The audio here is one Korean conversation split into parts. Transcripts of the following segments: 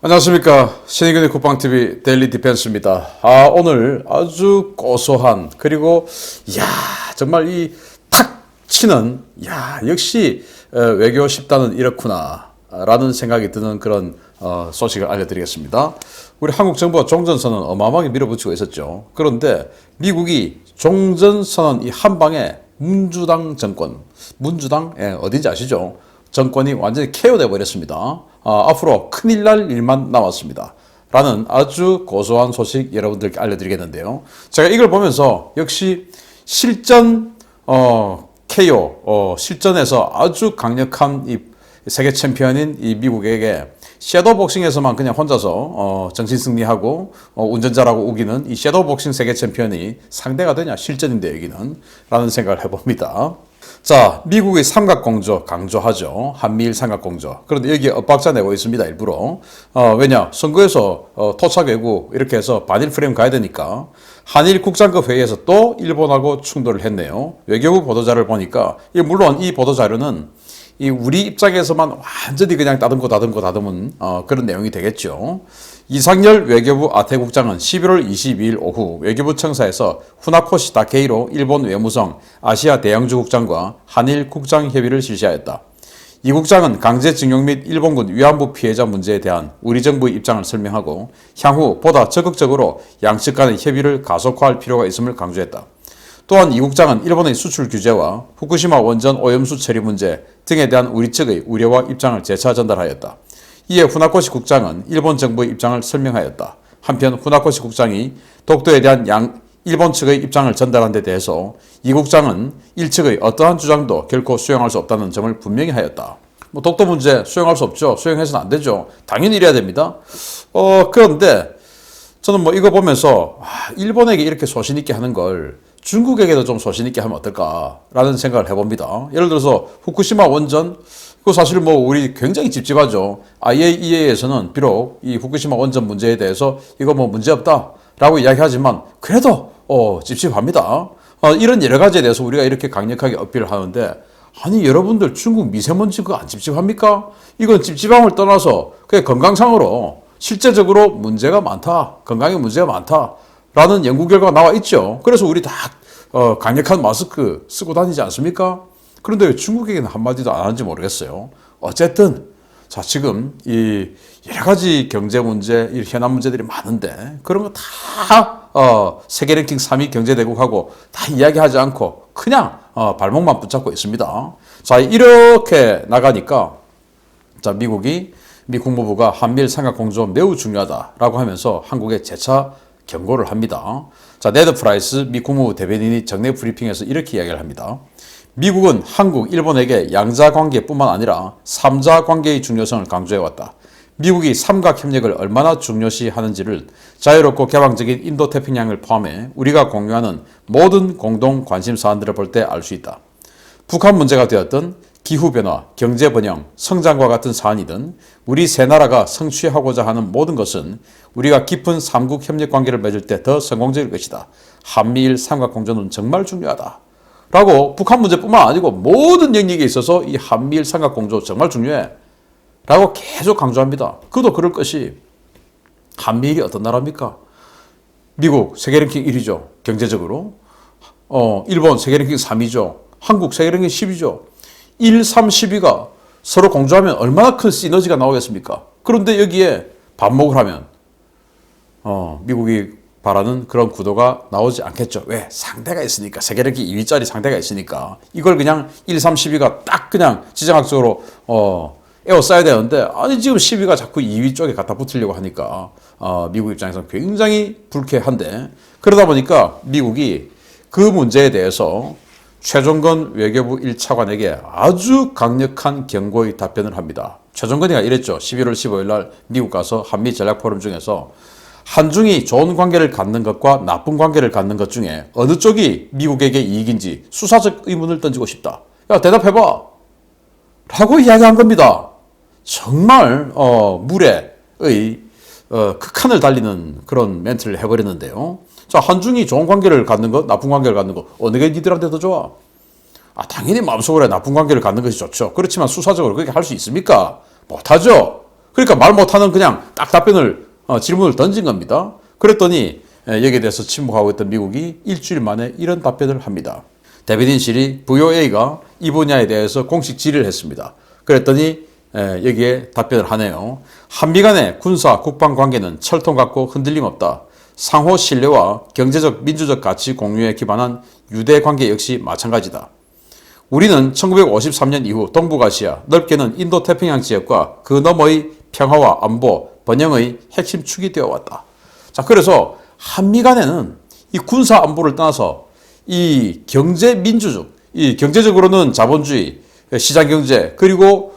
안녕하십니까. 신의균의 국방TV 데일리 디펜스입니다. 오늘 아주 고소한, 그리고, 정말 이 탁 치는, 역시, 외교 10단은 이렇구나, 라는 생각이 드는 그런, 소식을 알려드리겠습니다. 우리 한국 정부가 종전선언 어마어마하게 밀어붙이고 있었죠. 그런데 미국이 종전선언 이 한방에 문주당 정권, 문주당, 어딘지 아시죠? 정권이 완전히 KO돼 버렸습니다. 앞으로 큰일 날 일만 남았습니다. 라는 아주 고소한 소식 여러분들께 알려드리겠는데요. 제가 이걸 보면서 역시 실전 KO, 실전에서 아주 강력한 이 세계 챔피언인 이 미국에게 섀도우 복싱에서만 그냥 혼자서 정신 승리하고 운전자라고 우기는 이 섀도우 복싱 세계 챔피언이 상대가 되냐, 실전인데 여기는, 라는 생각을 해봅니다. 자, 미국의 삼각공조 강조하죠. 한미일 삼각공조. 그런데 여기에 엇박자 내고 있습니다, 일부러. 왜냐, 선거에서 토착 외구 이렇게 해서 반일 프레임 가야 되니까 한일 국장급 회의에서 또 일본하고 충돌을 했네요. 외교부 보도자를 보니까, 물론 이 보도자료는 이 우리 입장에서만 완전히 그냥 다듬은 그런 내용이 되겠죠. 이상열 외교부 아태국장은 11월 22일 오후 외교부 청사에서 후나코시 다케이로 일본 외무성 아시아 대양주 국장과 한일 국장 협의를 실시하였다. 이 국장은 강제징용 및 일본군 위안부 피해자 문제에 대한 우리 정부의 입장을 설명하고 향후 보다 적극적으로 양측 간의 협의를 가속화할 필요가 있음을 강조했다. 또한 이 국장은 일본의 수출 규제와 후쿠시마 원전 오염수 처리 문제 등에 대한 우리 측의 우려와 입장을 재차 전달하였다. 이에 후나코시 국장은 일본 정부의 입장을 설명하였다. 한편 후나코시 국장이 독도에 대한 일본 측의 입장을 전달한 데 대해서 이 국장은 일측의 어떠한 주장도 결코 수용할 수 없다는 점을 분명히 하였다. 독도 문제 수용할 수 없죠. 수용해서는 안 되죠. 당연히 이래야 됩니다. 그런데 저는 이거 보면서 일본에게 이렇게 소신 있게 하는 걸 중국에게도 좀 소신 있게 하면 어떨까라는 생각을 해봅니다. 예를 들어서 후쿠시마 원전, 그 사실 우리 굉장히 찝찝하죠. IAEA에서는 비록 이 후쿠시마 원전 문제에 대해서 이거 문제 없다라고 이야기하지만 그래도 찝찝합니다. 이런 여러 가지에 대해서 우리가 이렇게 강력하게 어필을 하는데, 아니 여러분들 중국 미세먼지 그거 안 찝찝합니까? 이건 찝찝함을 떠나서 그냥 건강상으로 실제적으로 문제가 많다, 건강에 문제가 많다 라는 연구 결과가 나와 있죠. 그래서 우리 다 강력한 마스크 쓰고 다니지 않습니까? 그런데 왜 중국에게는 한마디도 안 하는지 모르겠어요. 어쨌든 자, 지금 이 여러 가지 경제 문제, 이 현안 문제들이 많은데 그런 거 다 세계 랭킹 3위 경제대국하고 다 이야기하지 않고 그냥 발목만 붙잡고 있습니다. 자, 이렇게 나가니까 자, 미 국무부가 한미일 삼각공조 매우 중요하다라고 하면서 한국에 재차 경고를 합니다. 자, 네드 프라이스 미 국무부 대변인이 정례 브리핑에서 이렇게 이야기를 합니다. 미국은 한국, 일본에게 양자 관계뿐만 아니라 삼자 관계의 중요성을 강조해왔다. 미국이 삼각협력을 얼마나 중요시하는지를 자유롭고 개방적인 인도태평양을 포함해 우리가 공유하는 모든 공동 관심 사안들을 볼 때 알 수 있다. 북한 문제가 되었던 기후변화, 경제번영, 성장과 같은 사안이든 우리 세 나라가 성취하고자 하는 모든 것은 우리가 깊은 삼국 협력 관계를 맺을 때 더 성공적일 것이다. 한미일 삼각공조는 정말 중요하다. 라고 북한 문제뿐만 아니고 모든 영역에 있어서 이 한미일 삼각공조 정말 중요해. 라고 계속 강조합니다. 그도 그럴 것이 한미일이 어떤 나라입니까? 미국 세계 랭킹 1위죠. 경제적으로. 일본 세계 랭킹 3위죠. 한국 세계 랭킹 10위죠. 1, 3, 12가 서로 공조하면 얼마나 큰 시너지가 나오겠습니까? 그런데 여기에 반목을 하면 미국이 바라는 그런 구도가 나오지 않겠죠. 왜? 상대가 있으니까. 세계 랭킹 2위짜리 상대가 있으니까. 이걸 그냥 1, 3, 12가 딱 그냥 지정학적으로 에워싸야 되는데, 아니 지금 12가 자꾸 2위 쪽에 갖다 붙으려고 하니까 미국 입장에서는 굉장히 불쾌한데, 그러다 보니까 미국이 그 문제에 대해서 최종건 외교부 1차관에게 아주 강력한 경고의 답변을 합니다. 최종건이가 이랬죠. 11월 15일 날 미국 가서 한미 전략 포럼 중에서 한중이 좋은 관계를 갖는 것과 나쁜 관계를 갖는 것 중에 어느 쪽이 미국에게 이익인지 수사적 의문을 던지고 싶다. 야, 대답해봐. 라고 이야기한 겁니다. 정말 무례의 극한을 달리는 그런 멘트를 해버렸는데요. 자, 한중이 좋은 관계를 갖는 것, 나쁜 관계를 갖는 것, 어느 게 니들한테 더 좋아? 당연히 마음속으로 나쁜 관계를 갖는 것이 좋죠. 그렇지만 수사적으로 그렇게 할 수 있습니까? 못하죠. 그러니까 말 못하는 그냥 딱 답변을 질문을 던진 겁니다. 그랬더니 여기에 대해서 침묵하고 있던 미국이 일주일 만에 이런 답변을 합니다. 데비드 힌실이 VOA가 이 분야에 대해서 공식 질의를 했습니다. 그랬더니 여기에 답변을 하네요. 한미 간의 군사 국방 관계는 철통 같고 흔들림 없다. 상호 신뢰와 경제적 민주적 가치 공유에 기반한 유대 관계 역시 마찬가지다. 우리는 1953년 이후 동북아시아, 넓게는 인도태평양 지역과 그 너머의 평화와 안보, 번영의 핵심 축이 되어 왔다. 자, 그래서 한미 간에는 이 군사 안보를 떠나서 이 경제 민주주의, 이 경제적으로는 자본주의, 시장 경제, 그리고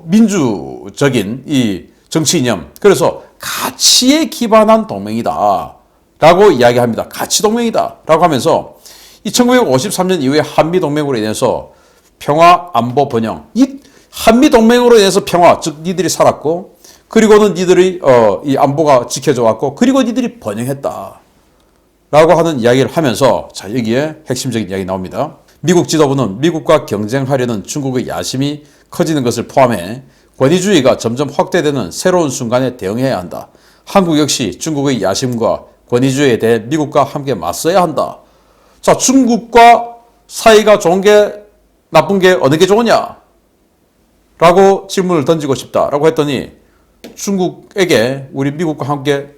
민주적인 이 정치 이념, 그래서 가치에 기반한 동맹이다 라고 이야기합니다. 가치 동맹이다 라고 하면서 이 1953년 이후에 한미 동맹으로 인해서 평화, 안보, 번영, 이 한미 동맹으로 인해서 평화, 즉 니들이 살았고, 그리고는 니들의 이 안보가 지켜져 왔고, 그리고 니들이 번영했다 라고 하는 이야기를 하면서, 자, 여기에 핵심적인 이야기 나옵니다. 미국 지도부는 미국과 경쟁하려는 중국의 야심이 커지는 것을 포함해 권위주의가 점점 확대되는 새로운 순간에 대응해야 한다. 한국 역시 중국의 야심과 권위주의에 대해 미국과 함께 맞서야 한다. 자, 중국과 사이가 좋은 게 나쁜 게 어느 게 좋으냐? 라고 질문을 던지고 싶다라고 했더니 중국에게 우리 미국과 함께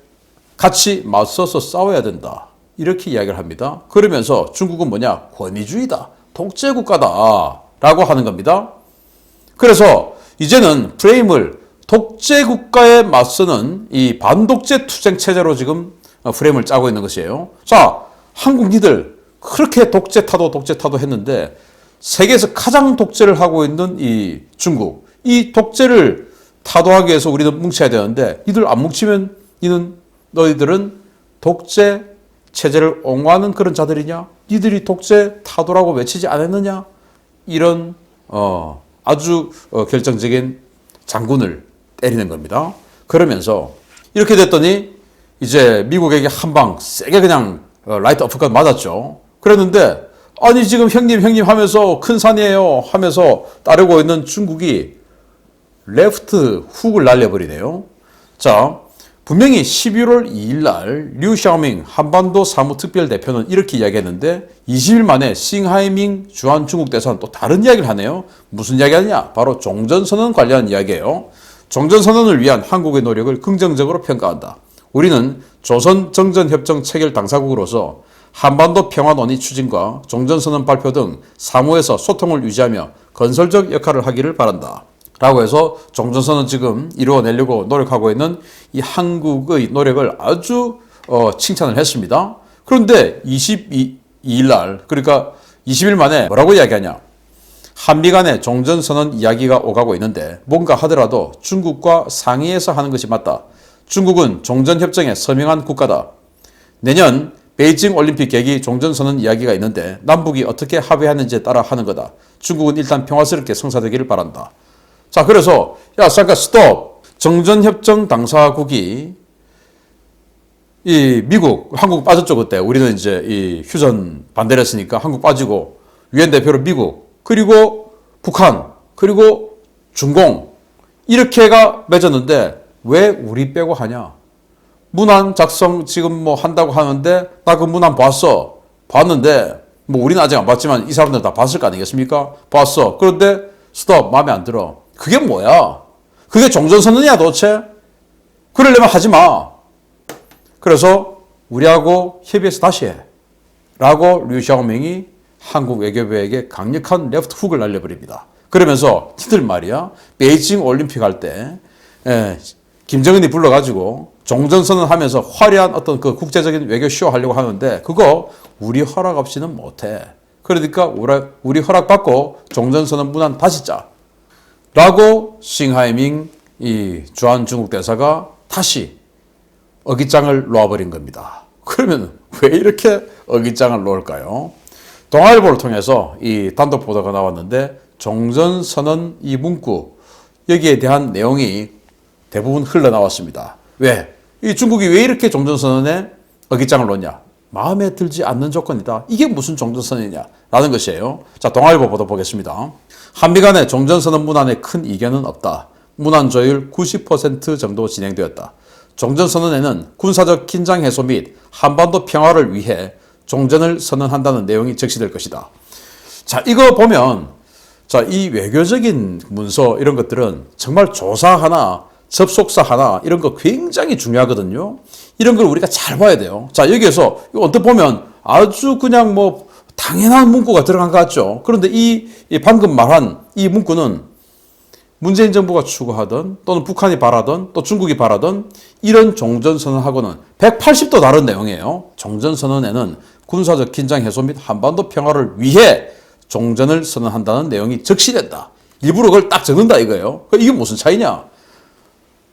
같이 맞서서 싸워야 된다. 이렇게 이야기를 합니다. 그러면서 중국은 뭐냐? 권위주의다. 독재국가다. 라고 하는 겁니다. 그래서 이제는 프레임을 독재국가에 맞서는 이 반독재 투쟁 체제로 지금 프레임을 짜고 있는 것이에요. 자, 한국 니들 그렇게 독재 타도 했는데 세계에서 가장 독재를 하고 있는 이 중국, 이 독재를 타도하기 위해서 우리는 뭉쳐야 되는데 니들 안 뭉치면 너희들은 독재 체제를 옹호하는 그런 자들이냐? 니들이 독재 타도라고 외치지 않았느냐? 이런 아주 결정적인 장군을 때리는 겁니다. 그러면서 이렇게 됐더니 이제 미국에게 한 방 세게 그냥 라이트 어퍼컷 맞았죠. 그랬는데 아니 지금 형님 하면서 큰 산이에요 하면서 따르고 있는 중국이 레프트 훅을 날려버리네요. 자, 분명히 11월 2일 날 류샤오밍 한반도 사무특별대표는 이렇게 이야기했는데 20일 만에 싱하이밍 주한 중국 대사는 또 다른 이야기를 하네요. 무슨 이야기 하느냐? 바로 종전선언 관련 이야기예요. 종전선언을 위한 한국의 노력을 긍정적으로 평가한다. 우리는 조선정전협정 체결 당사국으로서 한반도 평화 논의 추진과 종전선언 발표 등 사무에서 소통을 유지하며 건설적 역할을 하기를 바란다. 라고 해서 종전선언 지금 이루어내려고 노력하고 있는 이 한국의 노력을 아주 칭찬을 했습니다. 그런데 22일 날, 그러니까 20일 만에 뭐라고 이야기하냐? 한미 간의 종전선언 이야기가 오가고 있는데 뭔가 하더라도 중국과 상의해서 하는 것이 맞다. 중국은 종전협정에 서명한 국가다. 내년 베이징 올림픽 계기 종전선언 이야기가 있는데 남북이 어떻게 합의하는지에 따라 하는 거다. 중국은 일단 평화스럽게 성사되기를 바란다. 자, 그래서 야 잠깐 스톱. 정전협정 당사국이 이 미국, 한국 빠졌죠 그때. 우리는 이제 이 휴전 반대를 했으니까 한국 빠지고 유엔 대표로 미국, 그리고 북한, 그리고 중공 이렇게가 맺었는데 왜 우리 빼고 하냐? 문안 작성 지금 뭐 한다고 하는데 나 그 문안 봤는데 뭐 우리는 아직 안 봤지만 이 사람들은 다 봤을 거 아니겠습니까? 봤어. 그런데 스톱, 마음에 안 들어. 그게 뭐야? 그게 종전선언이야 도대체? 그러려면 하지 마. 그래서 우리하고 협의해서 다시 해. 라고 류샤오밍이 한국 외교부에게 강력한 레프트 훅을 날려버립니다. 그러면서 니들 말이야 베이징 올림픽 할 때 김정은이 불러가지고 종전선언 하면서 화려한 어떤 그 국제적인 외교쇼 하려고 하는데 그거 우리 허락 없이는 못해. 그러니까 우리 허락받고 종전선언 문안 다시 짜. 라고 싱하이밍 이 주한 중국 대사가 다시 어깃장을 놓아버린 겁니다. 그러면 왜 이렇게 어깃장을 놓을까요? 동아일보를 통해서 이 단독 보도가 나왔는데 종전선언 이 문구 여기에 대한 내용이 대부분 흘러나왔습니다. 왜? 이 중국이 왜 이렇게 종전선언에 어깃장을 놓냐? 마음에 들지 않는 조건이다. 이게 무슨 종전선언이냐? 라는 것이에요. 자, 동아일보 보도 보겠습니다. 한미 간의 종전선언 문안에 큰 이견은 없다. 문안 조율 90% 정도 진행되었다. 종전선언에는 군사적 긴장 해소 및 한반도 평화를 위해 종전을 선언한다는 내용이 적시될 것이다. 자, 이거 보면 자, 이 외교적인 문서 이런 것들은 정말 조사 하나, 접속사 하나 이런 거 굉장히 중요하거든요. 이런 걸 우리가 잘 봐야 돼요. 자, 여기에서 언뜻 보면 아주 그냥 뭐 당연한 문구가 들어간 것 같죠. 그런데 이 방금 말한 이 문구는 문재인 정부가 추구하던 또는 북한이 바라던 또 중국이 바라던 이런 종전선언하고는 180도 다른 내용이에요. 종전선언에는 군사적 긴장 해소 및 한반도 평화를 위해 종전을 선언한다는 내용이 적시된다. 일부러 그걸 딱 적는다 이거예요. 이게 무슨 차이냐?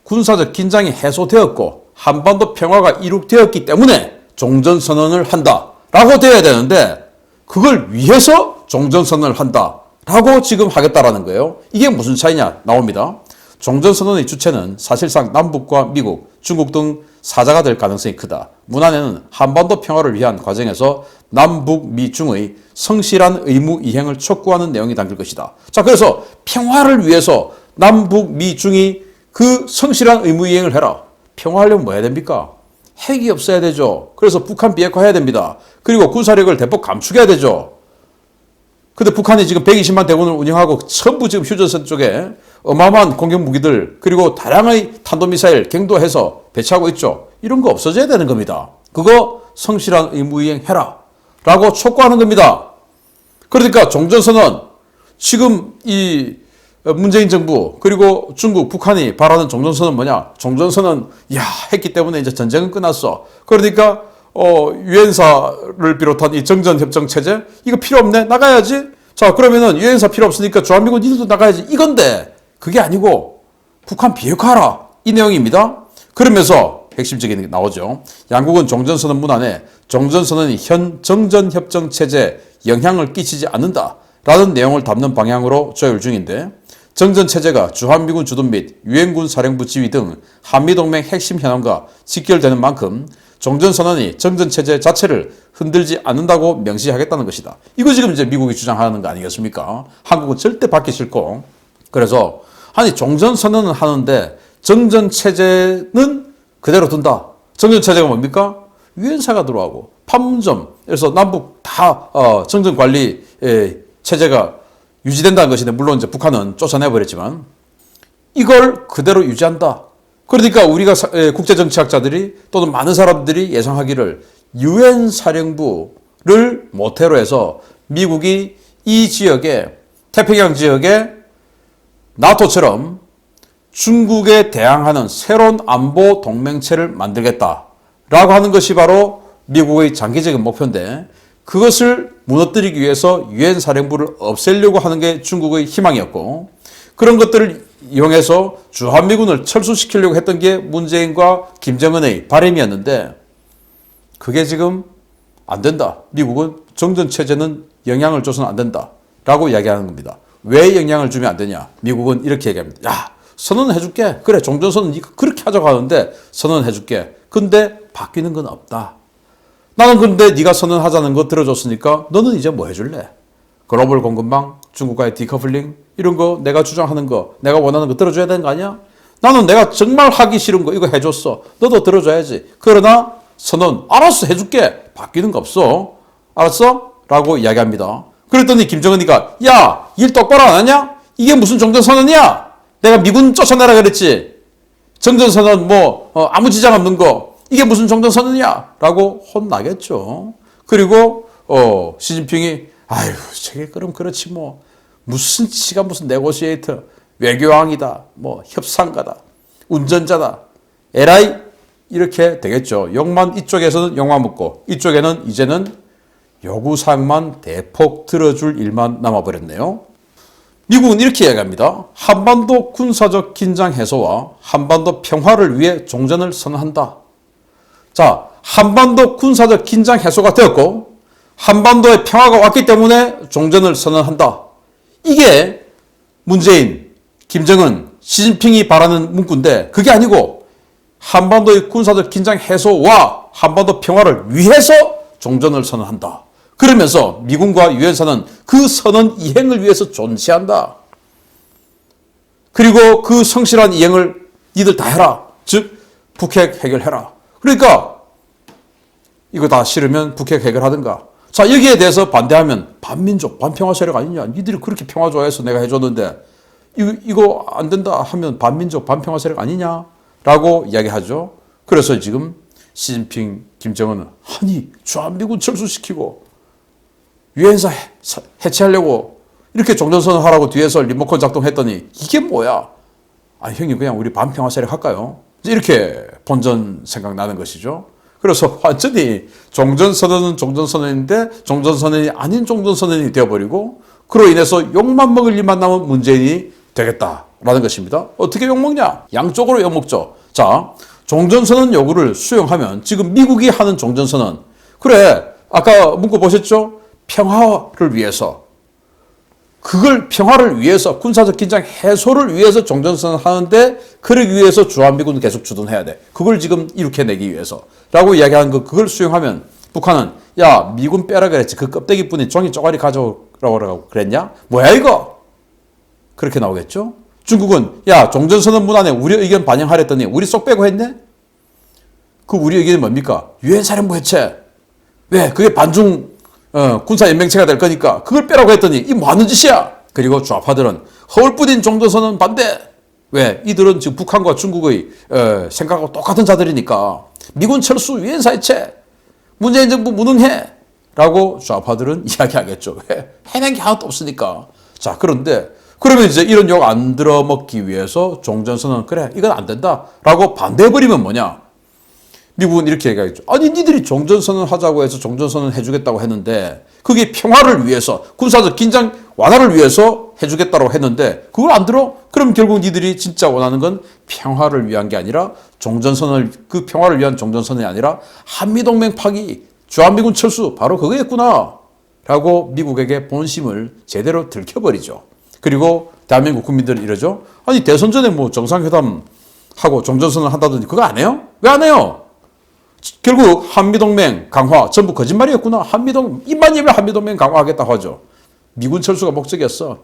군사적 긴장이 해소되었고 한반도 평화가 이룩되었기 때문에 종전선언을 한다라고 되어야 되는데 그걸 위해서 종전선언을 한다라고 지금 하겠다라는 거예요. 이게 무슨 차이냐 나옵니다. 종전선언의 주체는 사실상 남북과 미국, 중국 등 사자가 될 가능성이 크다. 문안에는 한반도 평화를 위한 과정에서 남북, 미중의 성실한 의무 이행을 촉구하는 내용이 담길 것이다. 자, 그래서 평화를 위해서 남북, 미중이 그 성실한 의무 이행을 해라. 평화하려면 뭐 해야 됩니까? 핵이 없어야 되죠. 그래서 북한 비핵화해야 됩니다. 그리고 군사력을 대폭 감축해야 되죠. 근데 북한이 지금 120만 대군을 운영하고 전부 지금 휴전선 쪽에 어마어마한 공격 무기들 그리고 다량의 탄도미사일 갱도해서 배치하고 있죠. 이런 거 없어져야 되는 겁니다. 그거 성실한 의무이행해라 라고 촉구하는 겁니다. 그러니까 종전선언 지금 이 문재인 정부 그리고 중국, 북한이 바라는 종전선언은 뭐냐? 종전선언 했기 때문에 이제 전쟁은 끝났어. 그러니까 유엔사를 비롯한 이 정전협정 체제 이거 필요 없네? 나가야지? 자, 그러면은 유엔사 필요 없으니까 주한미군 니들도 나가야지 이건데 그게 아니고 북한 비핵화하라 이 내용입니다. 그러면서 핵심적인 게 나오죠. 양국은 종전선언 문안에 종전선언이 현 정전협정 체제에 영향을 끼치지 않는다라는 내용을 담는 방향으로 조율 중인데 정전체제가 주한미군 주둔 및 유엔군 사령부 지휘 등 한미동맹 핵심 현안과 직결되는 만큼 종전선언이 정전체제 자체를 흔들지 않는다고 명시하겠다는 것이다. 이거 지금 이제 미국이 주장하는 거 아니겠습니까? 한국은 절대 받기 싫고. 그래서 아니 종전선언은 하는데 정전체제는 그대로 둔다. 정전체제가 뭡니까? 유엔사가 들어가고 판문점 그래서 남북 다 정전관리 체제가 유지된다는 것인데 물론 이제 북한은 쫓아내버렸지만 이걸 그대로 유지한다. 그러니까 우리가 국제정치학자들이 또는 많은 사람들이 예상하기를 유엔 사령부를 모태로 해서 미국이 이 지역에 태평양 지역에 나토처럼 중국에 대항하는 새로운 안보 동맹체를 만들겠다라고 하는 것이 바로 미국의 장기적인 목표인데 그것을 무너뜨리기 위해서 유엔 사령부를 없애려고 하는 게 중국의 희망이었고 그런 것들을 이용해서 주한미군을 철수시키려고 했던 게 문재인과 김정은의 바람이었는데 그게 지금 안 된다. 미국은 정전체제는 영향을 줘서는 안 된다. 라고 이야기하는 겁니다. 왜 영향을 주면 안 되냐? 미국은 이렇게 얘기합니다. 야, 선언해 줄게. 그래, 종전선언 그렇게 하자고 하는데 선언해 줄게. 근데 바뀌는 건 없다. 나는 근데 네가 선언하자는 거 들어줬으니까 너는 이제 뭐 해줄래? 글로벌 공급망, 중국과의 디커플링 이런 거 내가 주장하는 거 내가 원하는 거 들어줘야 되는 거 아니야? 나는 내가 정말 하기 싫은 거 이거 해줬어. 너도 들어줘야지. 그러나 선언 알았어 해줄게. 바뀌는 거 없어. 알았어? 라고 이야기합니다. 그랬더니 김정은이가 야, 일 똑바로 안 하냐? 이게 무슨 종전선언이야? 내가 미군 쫓아내라 그랬지. 정전선언 아무 지장 없는 거 이게 무슨 종전선언이야? 라고 혼나겠죠. 그리고 시진핑이 아유 저게 그럼 그렇지 뭐 무슨 지가 무슨 네고시에이터 외교왕이다 협상가다 운전자다 에라이 이렇게 되겠죠. 욕만 이쪽에서는 욕만 먹고 이쪽에는 이제는 요구사항만 대폭 들어줄 일만 남아버렸네요. 미국은 이렇게 이야기합니다. 한반도 군사적 긴장 해소와 한반도 평화를 위해 종전을 선언한다. 자, 한반도 군사적 긴장 해소가 되었고 한반도에 평화가 왔기 때문에 종전을 선언한다. 이게 문재인, 김정은, 시진핑이 바라는 문구인데 그게 아니고 한반도의 군사적 긴장 해소와 한반도 평화를 위해서 종전을 선언한다. 그러면서 미군과 유엔사는 그 선언 이행을 위해서 존재한다. 그리고 그 성실한 이행을 니들 다 해라. 즉 북핵 해결해라. 그러니까 이거 다 싫으면 북핵 해결하든가. 자, 여기에 대해서 반대하면 반민족, 반평화 세력 아니냐. 니들이 그렇게 평화 좋아해서 내가 해줬는데 이거 안 된다 하면 반민족, 반평화 세력 아니냐라고 이야기하죠. 그래서 지금 시진핑, 김정은은 아니 주한미군 철수시키고 유엔사 해체하려고 이렇게 종전선언 하라고 뒤에서 리모컨 작동했더니 이게 뭐야? 아니 형님 그냥 우리 반평화 세력 할까요? 이렇게 본전 생각나는 것이죠. 그래서 완전히 종전선언은 종전선언인데 종전선언이 아닌 종전선언이 되어버리고 그로 인해서 욕만 먹을 일만 남은 문재인이 되겠다라는 것입니다. 어떻게 욕먹냐? 양쪽으로 욕먹죠. 자, 종전선언 요구를 수용하면 지금 미국이 하는 종전선언 그래 아까 문구 보셨죠? 평화를 위해서 그걸 평화를 위해서 군사적 긴장 해소를 위해서 종전선언 하는데 그러기 위해서 주한미군을 계속 주둔해야 돼. 그걸 지금 이룩해내기 위해서 라고 이야기하는 거 그걸 수용하면 북한은 야 미군 빼라 그랬지 그 껍데기뿐인 종이 쪼가리 가져오라고 그랬냐? 뭐야 이거? 그렇게 나오겠죠? 중국은 야 종전선언 문안에 우리 의견 반영하랬더니 우리 쏙 빼고 했네? 그 우리 의견이 뭡니까? 유엔사령부 해체. 왜? 그게 반중 군사연맹체가 될 거니까 그걸 빼라고 했더니 이 뭐하는 짓이야? 그리고 좌파들은 허울뿐인 종전선언 반대. 왜? 이들은 지금 북한과 중국의 생각하고 똑같은 자들이니까 미군 철수 유엔사 해체 문재인 정부 무능해 라고 좌파들은 이야기하겠죠. 왜? 해낸 게 하나도 없으니까. 자 그런데 그러면 이제 이런 욕 안 들어먹기 위해서 종전선언 그래 이건 안 된다 라고 반대해버리면 뭐냐? 미국은 이렇게 얘기하겠죠. 아니 니들이 종전선언 하자고 해서 종전선언 해주겠다고 했는데 그게 평화를 위해서 군사적 긴장 완화를 위해서 해주겠다고 했는데 그걸 안 들어? 그럼 결국 니들이 진짜 원하는 건 평화를 위한 게 아니라 종전선언 그 평화를 위한 종전선언이 아니라 한미동맹 파기 주한미군 철수 바로 그거였구나 라고 미국에게 본심을 제대로 들켜버리죠. 그리고 대한민국 국민들은 이러죠. 아니 대선 전에 뭐 정상회담 하고 종전선언 한다더니 그거 안 해요? 왜 안 해요? 결국 한미동맹 강화 전부 거짓말이었구나. 입만 열면 한미동맹 강화하겠다고 하죠. 미군 철수가 목적이었어.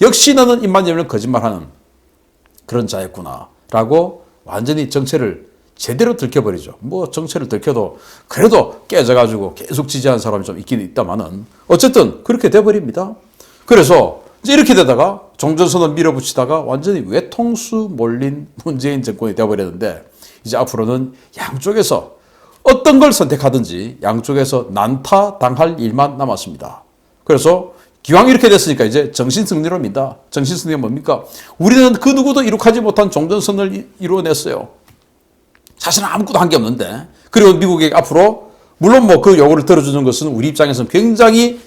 역시 너는 입만 열면 거짓말하는 그런 자였구나 라고 완전히 정체를 제대로 들켜버리죠. 뭐 정체를 들켜도 그래도 깨져가지고 계속 지지하는 사람이 좀 있긴 있다마는 어쨌든 그렇게 돼버립니다. 그래서 이제 이렇게 되다가 종전선언 밀어붙이다가 완전히 외통수 몰린 문재인 정권이 되어버렸는데 이제 앞으로는 양쪽에서 어떤 걸 선택하든지 양쪽에서 난타 당할 일만 남았습니다. 그래서 기왕 이렇게 됐으니까 이제 정신승리로입니다. 정신승리가 뭡니까? 우리는 그 누구도 이룩하지 못한 종전선언을 이루어냈어요. 사실은 아무것도 한 게 없는데 그리고 미국이 앞으로 물론 뭐 그 요구를 들어주는 것은 우리 입장에서는 굉장히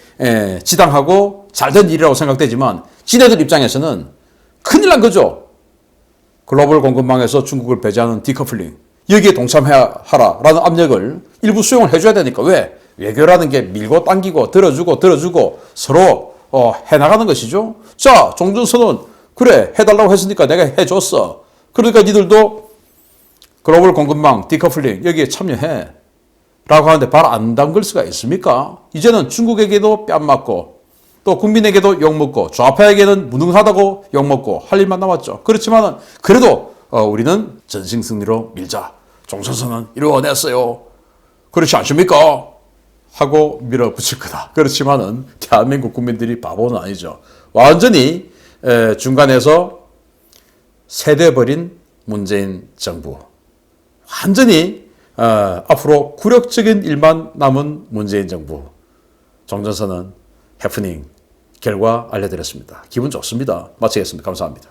지당하고 잘된 일이라고 생각되지만 지네들 입장에서는 큰일 난 거죠. 글로벌 공급망에서 중국을 배제하는 디커플링 여기에 동참하라라는 압력을 일부 수용을 해줘야 되니까 왜? 외교라는 게 밀고 당기고 들어주고 서로 해나가는 것이죠. 자 종전선언 그래 해달라고 했으니까 내가 해줬어. 그러니까 니들도 글로벌 공급망 디커플링 여기에 참여해 라고 하는데 발 안 담글 수가 있습니까? 이제는 중국에게도 뺨 맞고 또 국민에게도 욕먹고 좌파에게는 무능하다고 욕먹고 할 일만 남았죠. 그렇지만 그래도 우리는 전승승리로 밀자. 종전선언 이루어냈어요. 그렇지 않습니까? 하고 밀어붙일 거다. 그렇지만은 대한민국 국민들이 바보는 아니죠. 완전히 중간에서 세대버린 문재인 정부. 완전히 앞으로 굴욕적인 일만 남은 문재인 정부. 종전선언 해프닝 결과 알려드렸습니다. 기분 좋습니다. 마치겠습니다. 감사합니다.